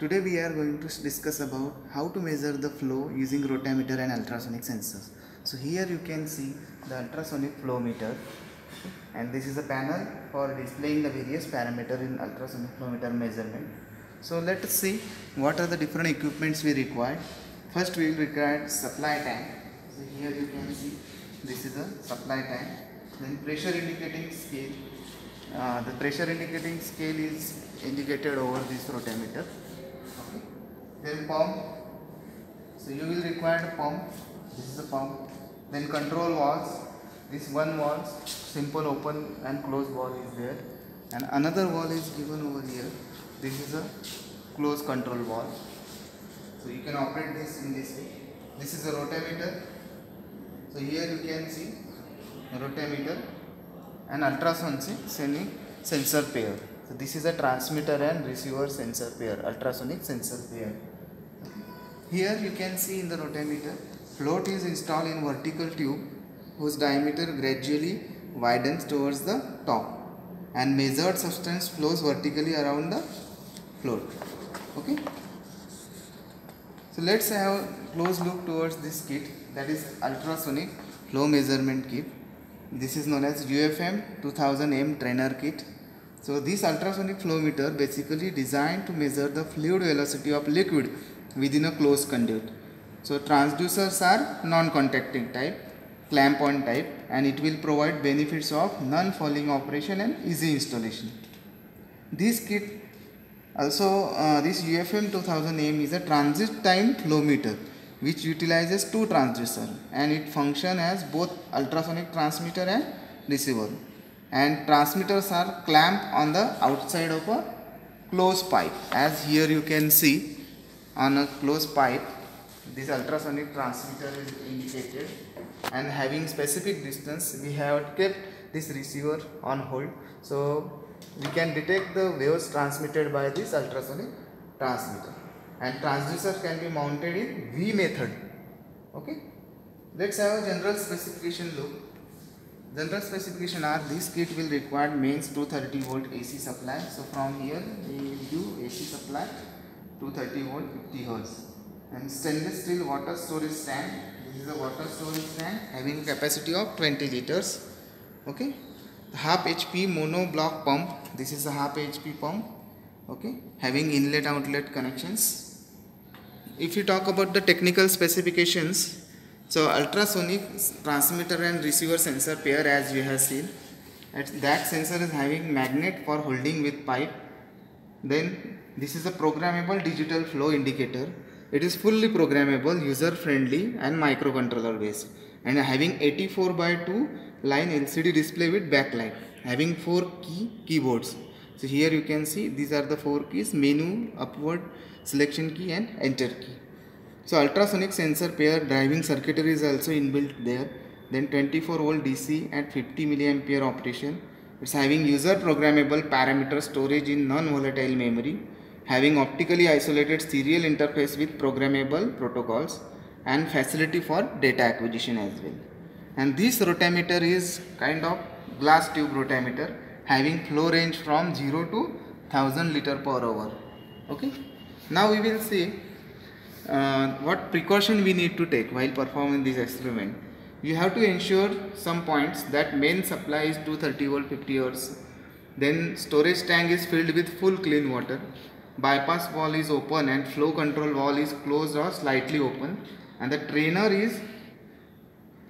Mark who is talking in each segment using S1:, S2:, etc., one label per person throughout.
S1: Today we are going to discuss about how to measure the flow using rotameter and ultrasonic sensors. So here you can see the ultrasonic flow meter, and this is a panel for displaying the various parameters in ultrasonic flow meter measurement. So let us see what are the different equipments we require. First we will require supply tank. So here you can see this is a supply tank. Then pressure indicating scale. The pressure indicating scale is indicated over this rotameter. Okay. Then pump. So you will require a pump. This is a pump. Then control valves. This one valve, simple open and close valve is there, and another valve is given over here. This is a close control valve. So you can operate this in this way. This is a rotameter. So here you can see a rotameter and ultrasonic sensor pair. So this is a transmitter and receiver sensor pair, ultrasonic sensor pair. Here you can see in the rotameter, float is installed in vertical tube whose diameter gradually widens towards the top, and measured substance flows vertically around the float. Okay. So let's have a close look towards this kit, that is ultrasonic flow measurement kit. This is known as UFM 2000M trainer kit. So this ultrasonic flow meter basically designed to measure the fluid velocity of liquid within a closed conduit. So transducers are non-contacting type, clamp on type, and it will provide benefits of non-fouling operation and easy installation. This kit also, this UFM 2000M is a transit time flow meter which utilizes two transducers, and it functions as both ultrasonic transmitter and receiver. And transmitters are clamped on the outside of a closed pipe, as here you can see on a closed pipe. This ultrasonic transmitter is indicated, and having specific distance we have kept this receiver on hold, so we can detect the waves transmitted by this ultrasonic transmitter. And transducer can be mounted in V method. Okay. Let's have a general specification look. General specification are: this kit will require mains 230 volt AC supply. So from here we will do AC supply 230 volt 50 Hz. And stainless steel water storage tank. This is a water storage tank having capacity of 20 liters. Okay. The half HP mono block pump. This is a half HP pump. Okay. Having inlet outlet connections. If you talk about the technical specifications, so ultrasonic transmitter and receiver sensor pair, as you have seen, that sensor is having magnet for holding with pipe. Then this is a programmable digital flow indicator. It is fully programmable, user friendly and microcontroller based, and having 84:2 line LCD display with backlight, having 4 keyboards. So here you can see these are the 4 keys: menu, upward, selection key and enter key. So ultrasonic sensor pair driving circuitry is also inbuilt there. Then 24 volt DC at 50 milliampere operation. It's having user programmable parameter storage in non-volatile memory, having optically isolated serial interface with programmable protocols, and facility for data acquisition as well. And this rotameter is kind of glass tube rotameter having flow range from 0 to 1000 liter per hour. Okay. Now we will see what precaution we need to take while performing this experiment. You have to ensure some points: that main supply is 230 volt 50 Hz. Then storage tank is filled with full clean water. Bypass valve is open and flow control valve is closed or slightly open, and the trainer is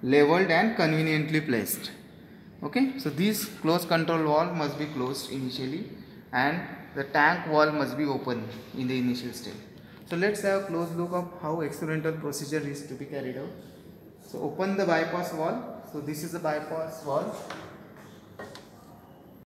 S1: leveled and conveniently placed. Okay, so this close control valve must be closed initially, and the tank valve must be open in the initial stage. So let's have a close look of how experimental procedure is to be carried out. So open the bypass valve. So this is the bypass valve.